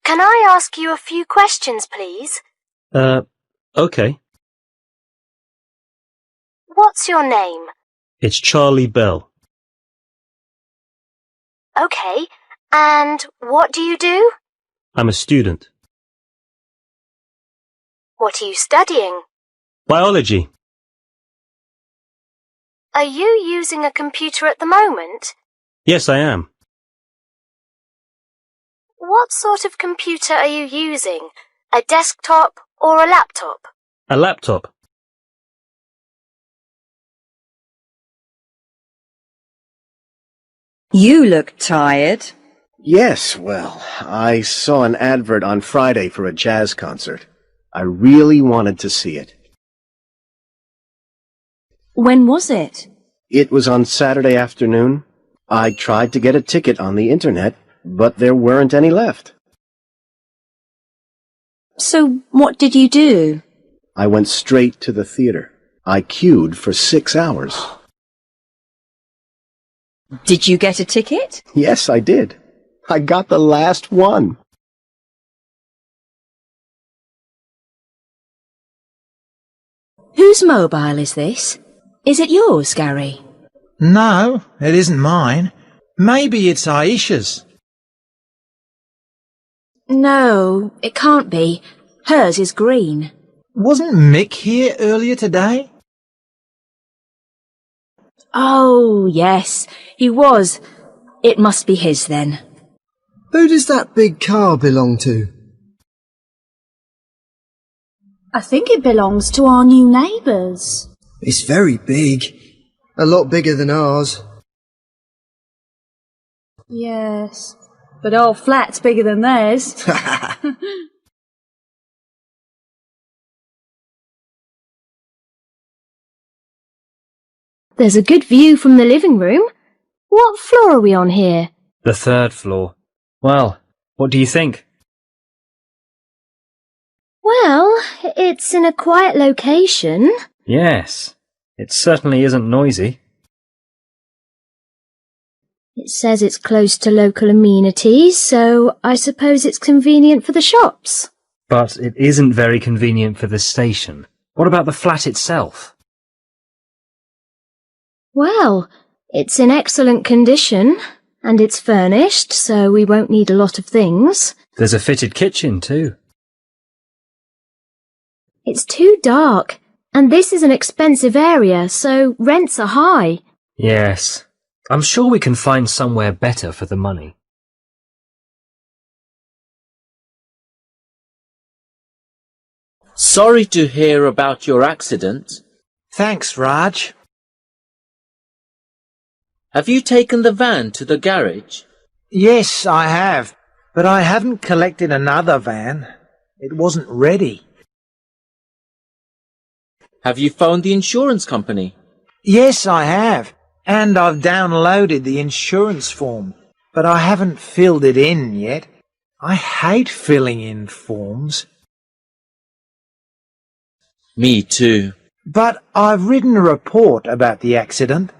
Can I ask you a few questions, please? Okay. What's your name? It's Charlie Bell. Okay. And what do you do? I'm a student. What are you studying? Biology. Are you using a computer at the moment? Yes, I am. What sort of computer are you using? A desktop or a laptop? A laptop. You look tired. Yes, well, I saw an advert on Friday for a jazz concert. I really wanted to see it. When was it? It was on Saturday afternoon. I tried to get a ticket on the internet, but there weren't any left. So what did you do? I went straight to the theater. I queued for 6 hours. Did you get a ticket? Yes, I did. I got the last one. Whose mobile is this? Is it yours, Gary? No, it isn't mine. Maybe it's Aisha's. No, it can't be. Hers is green. Wasn't Mick here earlier today? Oh, yes, he was. It must be his then. Who does that big car belong to? I think it belongs to our new neighbours. It's very big. A lot bigger than ours. Yes, but our flat's bigger than theirs. There's a good view from the living room. What floor are we on here? The 3rd floor. Well, what do you think? Well, it's in a quiet location. Yes, it certainly isn't noisy. It says it's close to local amenities, so I suppose it's convenient for the shops. But it isn't very convenient for the station. What about the flat itself? Well, it's in excellent condition, and it's furnished, so we won't need a lot of things. There's a fitted kitchen, too. It's too dark, and this is an expensive area, so rents are high. Yes, I'm sure we can find somewhere better for the money. Sorry to hear about your accident. Thanks, Raj. Have you taken the van to the garage? Yes, I have, but I haven't collected another van. It wasn't ready. Have you phoned the insurance company? Yes, I have, and I've downloaded the insurance form, but I haven't filled it in yet. I hate filling in forms. Me too. But I've written a report about the accident.